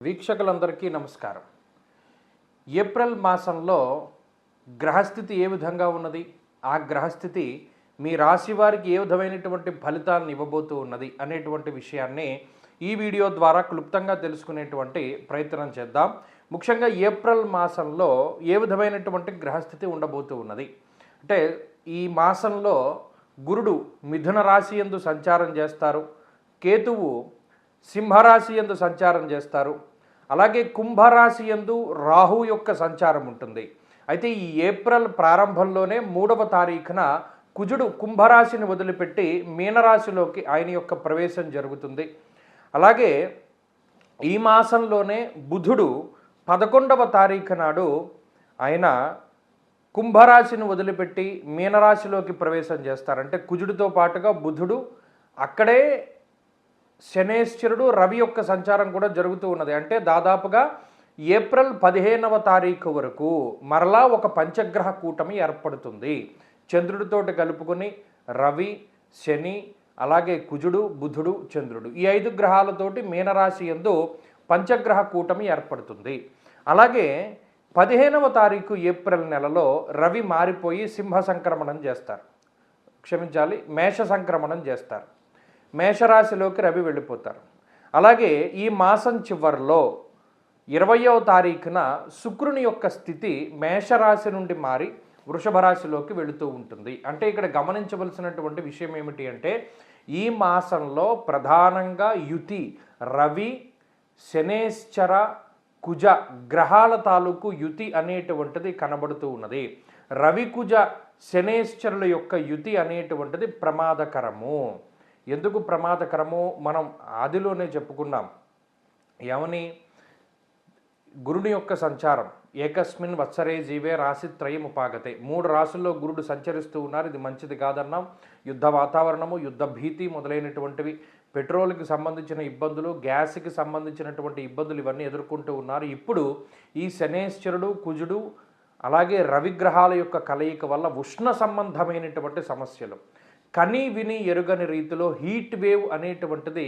వీక్షకులందరికీ నమస్కారం. ఏప్రిల్ మాసంలో గ్రహస్థితి ఏ విధంగా ఉన్నది, ఆ గ్రహస్థితి మీ రాశి వారికి ఏ విధమైనటువంటి ఫలితాలను ఇవ్వబోతూ ఉన్నది అనేటువంటి విషయాన్ని ఈ వీడియో ద్వారా క్లుప్తంగా తెలుసుకునేటువంటి ప్రయత్నం చేద్దాం. ముఖ్యంగా ఏప్రిల్ మాసంలో ఏ విధమైనటువంటి గ్రహస్థితి ఉండబోతూ ఉన్నది అంటే, ఈ మాసంలో గురుడు మిథున రాశి యందు సంచారం చేస్తారు, కేతువు సింహరాశి యందు సంచారం చేస్తారు, అలాగే కుంభరాశి యందు రాహు యొక్క సంచారం ఉంటుంది. అయితే ఈ ఏప్రిల్ ప్రారంభంలోనే 3వ తారీఖున కుజుడు కుంభరాశిని వదిలిపెట్టి మీనరాశిలోకి ఆయన యొక్క ప్రవేశం జరుగుతుంది. అలాగే ఈ మాసంలోనే బుధుడు 11వ తారీఖు నాడు ఆయన కుంభరాశిని వదిలిపెట్టి మీనరాశిలోకి ప్రవేశం చేస్తారు. అంటే కుజుడితో పాటుగా బుధుడు అక్కడే శనేశ్వరుడు రవి యొక్క సంచారం కూడా జరుగుతూ ఉన్నది. అంటే దాదాపుగా ఏప్రిల్ 15వ తారీఖు వరకు మరలా ఒక పంచగ్రహ కూటమి ఏర్పడుతుంది. చంద్రుడితోటి కలుపుకొని రవి, శని, అలాగే కుజుడు, బుధుడు, చంద్రుడు, ఈ 5 గ్రహాలతోటి మీనరాశి యందు పంచగ్రహ కూటమి ఏర్పడుతుంది. అలాగే 15వ తారీఖు ఏప్రిల్ నెలలో రవి మారిపోయి సింహ సంక్రమణం చేస్తారు, మేష సంక్రమణం చేస్తారు. మేషరాశిలోకి రవి వెళ్ళిపోతారు. అలాగే ఈ మాసం చివరిలో 20వ తారీఖున శుక్రుని యొక్క స్థితి మేషరాశి నుండి మారి వృషభ రాశిలోకి వెళుతూ ఉంటుంది. అంటే ఇక్కడ గమనించవలసినటువంటి విషయం ఏమిటి అంటే, ఈ మాసంలో ప్రధానంగా యుతి రవి, శనేశ్చర, కుజ గ్రహాల తాలూకు యుతి అనేటువంటిది కనబడుతూ ఉన్నది. రవి, కుజ, శనేశ్చరుల యొక్క యుతి అనేటువంటిది ప్రమాదకరము. ఎందుకు ప్రమాదకరము మనం ఆదిలోనే చెప్పుకున్నాం. ఏమని? గురుని యొక్క సంచారం ఏకస్మిన్ వత్సరే జీవే రాశిత్రయం ఉపాగతే. 3 రాశుల్లో గురుడు సంచరిస్తూ ఉన్నారు. ఇది మంచిది కాదన్నాం. యుద్ధ వాతావరణము, యుద్ధ భీతి మొదలైనటువంటివి, పెట్రోల్కి సంబంధించిన ఇబ్బందులు, గ్యాస్కి సంబంధించినటువంటి ఇబ్బందులు ఇవన్నీ ఎదుర్కొంటూ ఉన్నారు. ఇప్పుడు ఈ శనేశ్వరుడు, కుజుడు, అలాగే రవిగ్రహాల యొక్క కలయిక వల్ల ఉష్ణ సంబంధమైనటువంటి సమస్యలు, కని విని ఎరుగని రీతిలో హీట్ వేవ్ అనేటువంటిది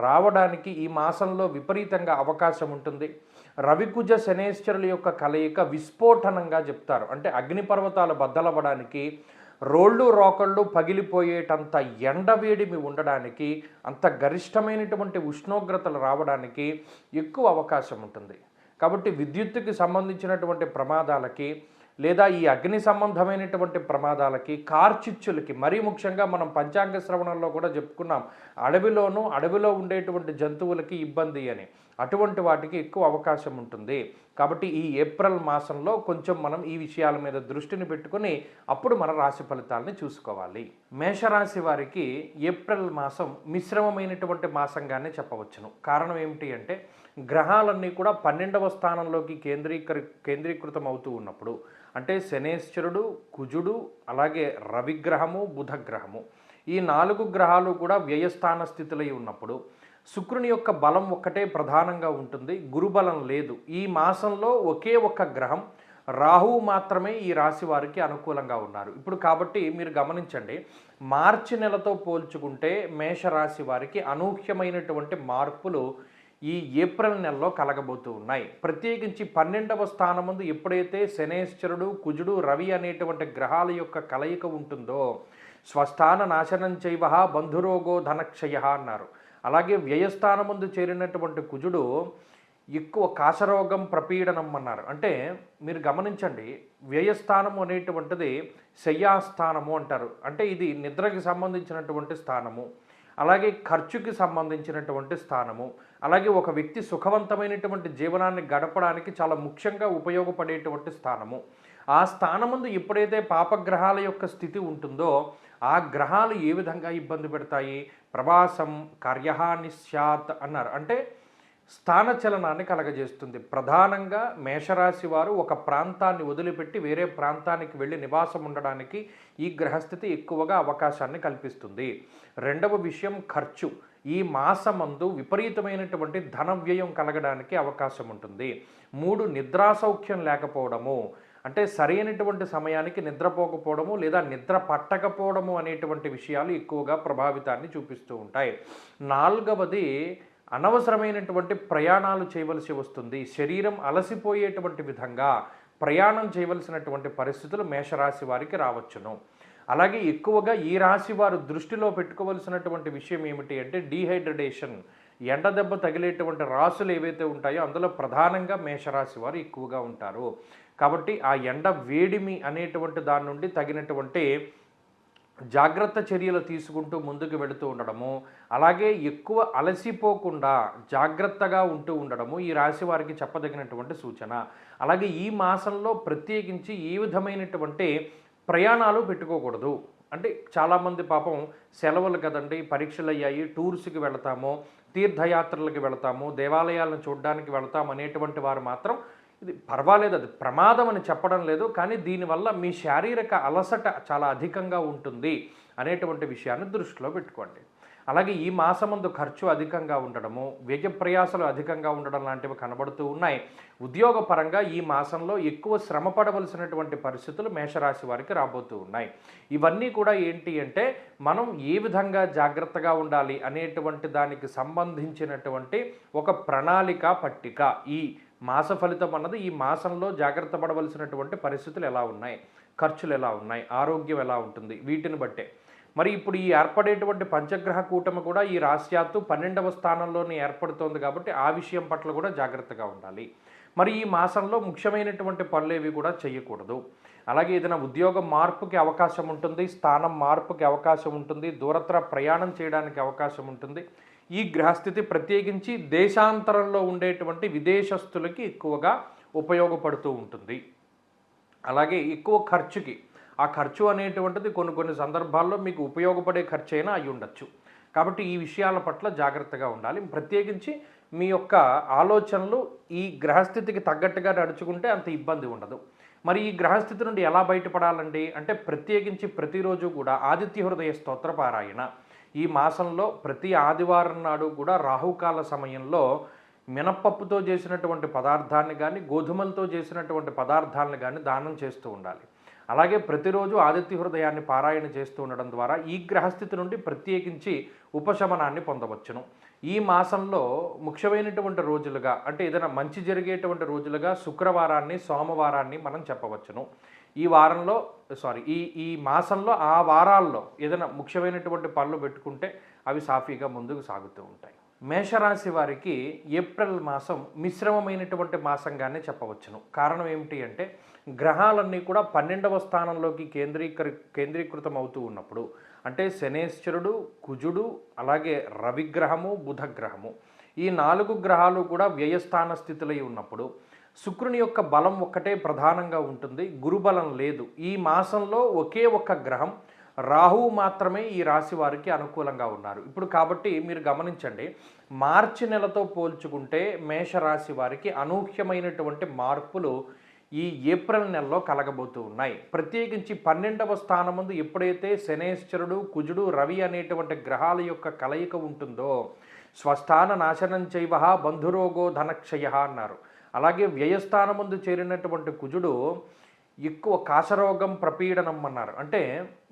రావడానికి ఈ మాసంలో విపరీతంగా అవకాశం ఉంటుంది. రవికుజ శనేశ్వరుల యొక్క కలయిక విస్ఫోటనంగా చెప్తారు. అంటే అగ్నిపర్వతాలు బద్దలవ్వడానికి, రోళ్ళు రోకళ్ళు పగిలిపోయేటంత ఎండవేడిమి ఉండడానికి, అంత గరిష్టమైనటువంటి ఉష్ణోగ్రతలు రావడానికి ఎక్కువ అవకాశం ఉంటుంది. కాబట్టి విద్యుత్తుకి సంబంధించినటువంటి ప్రమాదాలకి, లేదా ఈ అగ్ని సంబంధమైనటువంటి ప్రమాదాలకి, కార్చిచ్చులకి, మరీ ముఖ్యంగా మనం పంచాంగ శ్రవణంలో కూడా చెప్పుకున్నాం, అడవిలో ఉండేటువంటి జంతువులకి ఇబ్బంది అని, అటువంటి వాటికి ఎక్కువ అవకాశం ఉంటుంది. కాబట్టి ఈ ఏప్రిల్ మాసంలో కొంచెం మనం ఈ విషయాల మీద దృష్టిని పెట్టుకొని అప్పుడు మన రాశి ఫలితాలని చూసుకోవాలి. మేషరాశి వారికి ఏప్రిల్ మాసం మిశ్రమమైనటువంటి మాసంగానే చెప్పవచ్చును. కారణం ఏమిటి అంటే, గ్రహాలన్నీ కూడా 12వ స్థానంలోకి కేంద్రీకృతం అవుతూ ఉన్నప్పుడు, అంటే శనేశ్వరుడు, కుజుడు, అలాగే రవిగ్రహము, బుధగ్రహము, ఈ 4 గ్రహాలు కూడా వ్యయస్థాన స్థితులై ఉన్నప్పుడు శుక్రుని యొక్క బలం ఒక్కటే ప్రధానంగా ఉంటుంది, గురుబలం లేదు. ఈ మాసంలో ఒకే ఒక్క గ్రహం రాహువు మాత్రమే ఈ రాశి వారికి అనుకూలంగా ఉన్నారు. ఇప్పుడు కాబట్టి మీరు గమనించండి, మార్చి నెలతో పోల్చుకుంటే మేషరాశి వారికి అనూహ్యమైనటువంటి మార్పులు ఈ ఏప్రిల్ నెలలో కలగబోతూ ఉన్నాయి. ప్రత్యేకించి 12వ స్థానమందు ఎప్పుడైతే శనేశ్వరుడు, కుజుడు, రవి అనేటువంటి గ్రహాల యొక్క కలయిక ఉంటుందో, స్వస్థాన నాశనం చైవ బంధురోగో ధనక్షయ అన్నారు. అలాగే వ్యయస్థానమందు చేరినటువంటి కుజుడు ఎక్కువ కాశరోగం, ప్రపీడనం అన్నారు. అంటే మీరు గమనించండి, వ్యయస్థానము అనేటువంటిది శయ్యాస్థానము అంటారు. అంటే ఇది నిద్రకి సంబంధించినటువంటి స్థానము, అలాగే ఖర్చుకి సంబంధించినటువంటి స్థానము, అలాగే ఒక వ్యక్తి సుఖవంతమైనటువంటి జీవనాన్ని గడపడానికి చాలా ముఖ్యంగా ఉపయోగపడేటువంటి స్థానము. ఆ స్థానముందు ఎప్పుడైతే పాపగ్రహాల యొక్క స్థితి ఉంటుందో, ఆ గ్రహాలు ఏ విధంగా ఇబ్బంది పెడతాయి? ప్రవాసం కార్యహాని స్యాత్ అన్నారు. అంటే స్థానచలనాన్ని కలగజేస్తుంది. ప్రధానంగా మేషరాశి వారు ఒక ప్రాంతాన్ని వదిలిపెట్టి వేరే ప్రాంతానికి వెళ్ళి నివాసం ఉండడానికి ఈ గ్రహస్థితి ఎక్కువగా అవకాశాన్ని కల్పిస్తుంది. రెండవ విషయం ఖర్చు. ఈ మాసమందు విపరీతమైనటువంటి ధన వ్యయం కలగడానికి అవకాశం ఉంటుంది. 3 నిద్రాసౌఖ్యం లేకపోవడము, అంటే సరైనటువంటి సమయానికి నిద్రపోకపోవడము లేదా నిద్ర పట్టకపోవడము అనేటువంటి విషయాలు ఎక్కువగా ప్రభావితాన్ని చూపిస్తూ ఉంటాయి. 4వది అనవసరమైనటువంటి ప్రయాణాలు చేయవలసి వస్తుంది. శరీరం అలసిపోయేటువంటి విధంగా ప్రయాణం చేయవలసినటువంటి పరిస్థితులు మేషరాశి వారికి రావచ్చును. అలాగే ఎక్కువగా ఈ రాశి వారు దృష్టిలో పెట్టుకోవలసినటువంటి విషయం ఏమిటి అంటే డీహైడ్రేషన్, ఎండ దెబ్బ తగిలేటువంటి రాసులు ఏవైతే ఉంటాయో అందులో ప్రధానంగా మేషరాశి వారు ఎక్కువగా ఉంటారు. కాబట్టి ఆ ఎండ వేడిమి అనేటువంటి దాని నుండి తగినటువంటి జాగ్రత్త చర్యలు తీసుకుంటూ ముందుకు వెళుతూ ఉండడము, అలాగే ఎక్కువ అలసిపోకుండా జాగ్రత్తగా ఉంటూ ఉండడము ఈ రాశి వారికి చెప్పదగినటువంటి సూచన. అలాగే ఈ మాసంలో ప్రత్యేకించి ఈ విధమైనటువంటి ప్రయాణాలు పెట్టుకోకూడదు. అంటే చాలామంది పాపం సెలవులు కదండి, పరీక్షలు అయ్యాయి, టూర్స్కి వెళతాము, తీర్థయాత్రలకు వెళతాము, దేవాలయాలను చూడడానికి వెళతాం అనేటువంటి వారు మాత్రం ఇది పర్వాలేదు, అది ప్రమాదం అని చెప్పడం లేదు, కానీ దీనివల్ల మీ శారీరక అలసట చాలా అధికంగా ఉంటుంది అనేటువంటి విషయాన్ని దృష్టిలో పెట్టుకోండి. అలాగే ఈ మాసమందు ఖర్చు అధికంగా ఉండడము, వ్యయ ప్రయాసాలు అధికంగా ఉండడం లాంటివి కనబడుతూ ఉన్నాయి. ఉద్యోగపరంగా ఈ మాసంలో ఎక్కువ శ్రమ పడవలసినటువంటి పరిస్థితులు మేషరాశి వారికి రాబోతూ ఉన్నాయి. ఇవన్నీ కూడా ఏంటి అంటే మనం ఏ విధంగా జాగ్రత్తగా ఉండాలి అనేటువంటి దానికి సంబంధించినటువంటి ఒక ప్రణాళిక పట్టిక. ఈ మాస ఫలితం అన్నది ఈ మాసంలో జాగ్రత్త పడవలసినటువంటి పరిస్థితులు ఎలా ఉన్నాయి, ఖర్చులు ఎలా ఉన్నాయి, ఆరోగ్యం ఎలా ఉంటుంది, వీటిని బట్టే. మరి ఇప్పుడు ఈ ఏర్పడేటువంటి పంచగ్రహ కూటమి కూడా ఈ రాశ్యాత్తు 12వ స్థానంలోనే ఏర్పడుతోంది కాబట్టి ఆ విషయం పట్ల కూడా జాగ్రత్తగా ఉండాలి. మరి ఈ మాసంలో ముఖ్యమైనటువంటి పనులేవి కూడా చేయకూడదు. అలాగే ఏదైనా ఉద్యోగ మార్పుకి అవకాశం ఉంటుంది, స్థానం మార్పుకి అవకాశం ఉంటుంది, దూరత్ర ప్రయాణం చేయడానికి అవకాశం ఉంటుంది. ఈ గ్రహస్థితి ప్రత్యేకించి దేశాంతరంలో ఉండేటువంటి విదేశస్తులకి ఎక్కువగా ఉపయోగపడుతూ ఉంటుంది. అలాగే ఎక్కువ ఖర్చుకి, ఆ ఖర్చు అనేటువంటిది కొన్ని సందర్భాల్లో మీకు ఉపయోగపడే ఖర్చు అయినా అయి ఉండొచ్చు. కాబట్టి ఈ విషయాల పట్ల జాగ్రత్తగా ఉండాలి. ప్రత్యేకించి మీ యొక్క ఆలోచనలు ఈ గ్రహస్థితికి తగ్గట్టుగా నడుచుకుంటే అంత ఇబ్బంది ఉండదు. మరి ఈ గ్రహస్థితి నుండి ఎలా బయటపడాలండి అంటే ప్రత్యేకించి ప్రతిరోజు కూడా ఆదిత్య హృదయ స్తోత్ర పారాయణ. ఈ మాసంలో ప్రతి ఆదివారం నాడు కూడా రాహుకాల సమయంలో మినప్పప్పుతో చేసినటువంటి పదార్థాన్ని కానీ, గోధుమలతో చేసినటువంటి పదార్థాలను కానీ దానం చేస్తూ ఉండాలి. అలాగే ప్రతిరోజు ఆదిత్య హృదయాన్ని పారాయణ చేస్తూ ఉండడం ద్వారా ఈ గ్రహస్థితి నుండి ప్రత్యేకించి ఉపశమనాన్ని పొందవచ్చును. ఈ మాసంలో ముఖ్యమైనటువంటి రోజులుగా అంటే ఏదైనా మంచి జరిగేటువంటి రోజులుగా శుక్రవారాన్ని, సోమవారాన్ని మనం చెప్పవచ్చును. ఈ వారంలో ఈ మాసంలో ఆ వారాల్లో ఏదైనా ముఖ్యమైనటువంటి పనులు పెట్టుకుంటే అవి సాఫీగా ముందుకు సాగుతూ ఉంటాయి. మేషరాశి వారికి ఏప్రిల్ మాసం మిశ్రమమైనటువంటి మాసంగానే చెప్పవచ్చును. కారణం ఏమిటి అంటే గ్రహాలన్నీ కూడా 12వ స్థానంలోకి కేంద్రీకృతం అవుతూ ఉన్నప్పుడు, అంటే శనేశ్వరుడు, కుజుడు, అలాగే రవిగ్రహము, బుధగ్రహము, ఈ 4 గ్రహాలు కూడా వ్యయస్థాన స్థితులై ఉన్నప్పుడు శుక్రుని యొక్క బలం ఒక్కటే ప్రధానంగా ఉంటుంది, గురుబలం లేదు. ఈ మాసంలో ఒకే ఒక్క గ్రహం రాహువు మాత్రమే ఈ రాశి వారికి అనుకూలంగా ఉన్నారు. ఇప్పుడు కాబట్టి మీరు గమనించండి, మార్చి నెలతో పోల్చుకుంటే మేషరాశి వారికి అనూహ్యమైనటువంటి మార్పులు ఈ ఏప్రిల్ నెలలో కలగబోతూ ఉన్నాయి. ప్రత్యేకించి 12వ స్థానమందు ఎప్పుడైతే శనేశ్వరుడు, కుజుడు, రవి అనేటువంటి గ్రహాల యొక్క కలయిక ఉంటుందో స్వస్థాన నాశనం చైవ బంధురోగో ధనక్షయ అన్నారు. అలాగే వ్యయస్థానమందు చేరినటువంటి కుజుడు ఎక్కువ కాశరోగం ప్రపీడనం అన్నారు. అంటే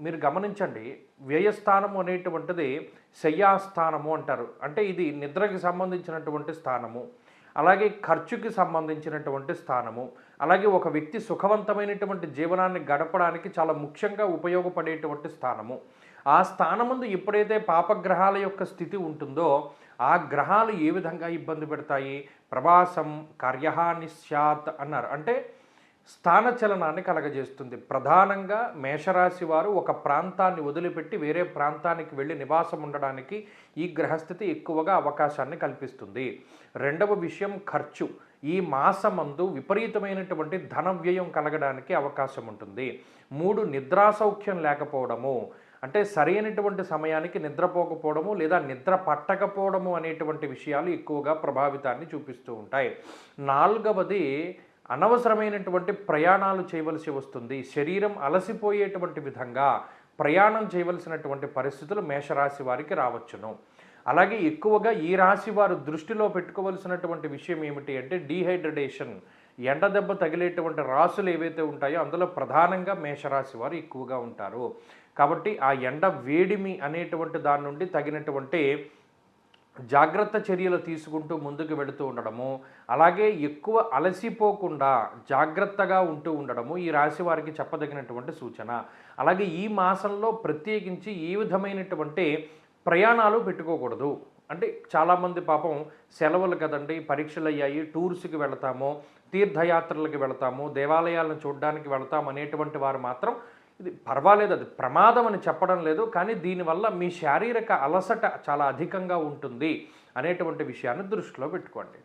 మీరు గమనించండి, వ్యయస్థానము అనేటువంటిది శయ్యాస్థానము అంటారు. అంటే ఇది నిద్రకి సంబంధించినటువంటి స్థానము, అలాగే ఖర్చుకి సంబంధించినటువంటి స్థానము, అలాగే ఒక వ్యక్తి సుఖవంతమైనటువంటి జీవనాన్ని గడపడానికి చాలా ముఖ్యంగా ఉపయోగపడేటువంటి స్థానము. ఆ స్థానమందు ఎప్పుడైతే పాపగ్రహాల యొక్క స్థితి ఉంటుందో ఆ గ్రహాలు ఏ విధంగా ఇబ్బంది పెడతాయి, ప్రవాసం కార్యహాని స్యాత్ అన్నారు. అంటే స్థానచలనాన్ని కలగజేస్తుంది. ప్రధానంగా మేషరాశి వారు ఒక ప్రాంతాన్ని వదిలిపెట్టి వేరే ప్రాంతానికి వెళ్ళి నివాసం ఉండడానికి ఈ గ్రహస్థితి ఎక్కువగా అవకాశాన్ని కల్పిస్తుంది. రెండవ విషయం ఖర్చు. ఈ మాసమందు విపరీతమైనటువంటి ధన వ్యయం కలగడానికి అవకాశం ఉంటుంది. 3 నిద్రాసౌఖ్యం లేకపోవడము, అంటే సరైనటువంటి సమయానికి నిద్రపోకపోవడము లేదా నిద్ర పట్టకపోవడము అనేటువంటి విషయాలు ఎక్కువగా ప్రభావితాన్ని చూపిస్తూ ఉంటాయి. 4వది అనవసరమైనటువంటి ప్రయాణాలు చేయవలసి వస్తుంది. శరీరం అలసిపోయేటువంటి విధంగా ప్రయాణం చేయవలసినటువంటి పరిస్థితులు మేషరాశి వారికి రావచ్చును. అలాగే ఎక్కువగా ఈ రాశి వారు దృష్టిలో పెట్టుకోవలసినటువంటి విషయం ఏమిటి అంటే డీహైడ్రేషన్, ఎండ దెబ్బ తగిలేటువంటి రాసులు ఏవైతే ఉంటాయో అందులో ప్రధానంగా మేషరాశి వారు ఎక్కువగా ఉంటారు. కాబట్టి ఆ ఎండ వేడిమి అనేటువంటి దాని నుండి తగినటువంటి జాగ్రత్త చర్యలు తీసుకుంటూ ముందుకు వెళుతూ ఉండడము, అలాగే ఎక్కువ అలసిపోకుండా జాగ్రత్తగా ఉంటూ ఉండడము ఈ రాశి వారికి చెప్పదగినటువంటి సూచన. అలాగే ఈ మాసంలో ప్రత్యేకించి ఏ విధమైనటువంటి ప్రయాణాలు పెట్టుకోకూడదు. అంటే చాలామంది పాపం సెలవులు కదండీ, పరీక్షలయ్యాయి, టూర్స్‌కి వెళతాము, తీర్థయాత్రలకి వెళతాము, దేవాలయాలను చూడడానికి వెళతాం అనేటువంటి వారు మాత్రం ఇది పర్వాలేదు, అది ప్రమాదం అని చెప్పడం లేదు. కానీ దీనివల్ల మీ శారీరక అలసట చాలా అధికంగా ఉంటుంది అనేటువంటి విషయాన్ని దృష్టిలో పెట్టుకోండి.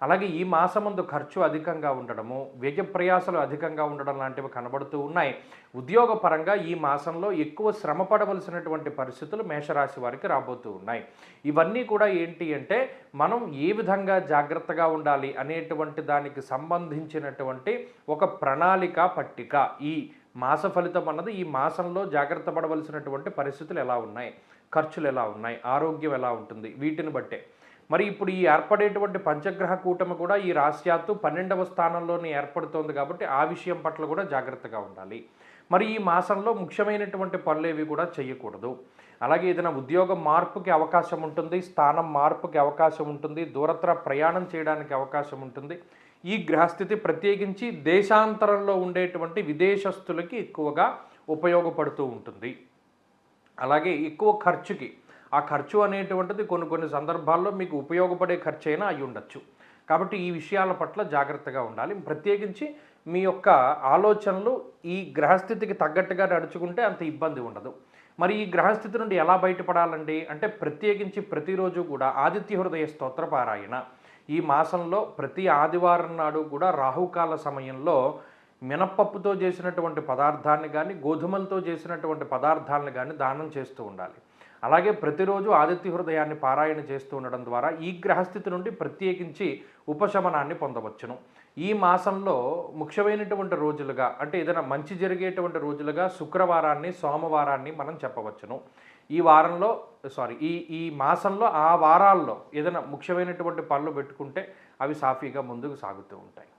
అలాగే ఈ మాసమందు ఖర్చు అధికంగా ఉండడము, వ్యయ ప్రయాసలు అధికంగా ఉండడం లాంటివి కనబడుతూ ఉన్నాయి. ఉద్యోగపరంగా ఈ మాసంలో ఎక్కువ శ్రమ పడవలసినటువంటి పరిస్థితులు మేషరాశి వారికి రాబోతూ ఉన్నాయి. ఇవన్నీ కూడా ఏంటి అంటే మనం ఏ విధంగా జాగ్రత్తగా ఉండాలి అనేటువంటి దానికి సంబంధించినటువంటి ఒక ప్రణాళిక పట్టిక. ఈ మాస ఫలితం అన్నది ఈ మాసంలో జాగ్రత్త పడవలసినటువంటి పరిస్థితులు ఎలా ఉన్నాయి, ఖర్చులు ఎలా ఉన్నాయి, ఆరోగ్యం ఎలా ఉంటుంది, వీటిని బట్టే. మరి ఇప్పుడు ఈ ఏర్పడేటువంటి పంచగ్రహ కూటమి కూడా ఈ రాశ్యాత్తు 12వ స్థానంలోనే ఏర్పడుతోంది కాబట్టి ఆ విషయం పట్ల కూడా జాగ్రత్తగా ఉండాలి. మరి ఈ మాసంలో ముఖ్యమైనటువంటి పనులేవి కూడా చేయకూడదు. అలాగే ఏదైనా ఉద్యోగ మార్పుకి అవకాశం ఉంటుంది, స్థానం మార్పుకి అవకాశం ఉంటుంది, దూరత్ర ప్రయాణం చేయడానికి అవకాశం ఉంటుంది. ఈ గ్రహస్థితి ప్రత్యేకించి దేశాంతరంలో ఉండేటువంటి విదేశస్తులకి ఎక్కువగా ఉపయోగపడుతూ ఉంటుంది. అలాగే ఎక్కువ ఖర్చుకి, ఆ ఖర్చు అనేటువంటిది కొన్ని కొన్ని సందర్భాల్లో మీకు ఉపయోగపడే ఖర్చు అయినా అయి ఉండొచ్చు. కాబట్టి ఈ విషయాల పట్ల జాగ్రత్తగా ఉండాలి. ప్రత్యేకించి మీ యొక్క ఆలోచనలు ఈ గ్రహస్థితికి తగ్గట్టుగా నడుచుకుంటే అంత ఇబ్బంది ఉండదు. మరి ఈ గ్రహస్థితి నుండి ఎలా బయటపడాలండి అంటే ప్రత్యేకించి ప్రతిరోజు కూడా ఆదిత్య హృదయ స్తోత్ర పారాయణ. ఈ మాసంలో ప్రతి ఆదివారం నాడు కూడా రాహుకాల సమయంలో మినప్పప్పుతో చేసినటువంటి పదార్థాన్ని కానీ, గోధుమలతో చేసినటువంటి పదార్థాలను కానీ దానం చేస్తూ ఉండాలి. అలాగే ప్రతిరోజు ఆదిత్య హృదయాన్ని పారాయణ చేస్తూ ఉండడం ద్వారా ఈ గ్రహస్థితి నుండి ప్రత్యేకించి ఉపశమనాన్ని పొందవచ్చును. ఈ మాసంలో ముఖ్యమైనటువంటి రోజులుగా అంటే ఏదైనా మంచి జరిగేటువంటి రోజులుగా శుక్రవారాన్ని, సోమవారాన్ని మనం చెప్పవచ్చును. ఈ వారంలో ఈ మాసంలో ఆ వారాల్లో ఏదైనా ముఖ్యమైనటువంటి పనులు పెట్టుకుంటే అవి సాఫీగా ముందుకు సాగుతూ ఉంటాయి.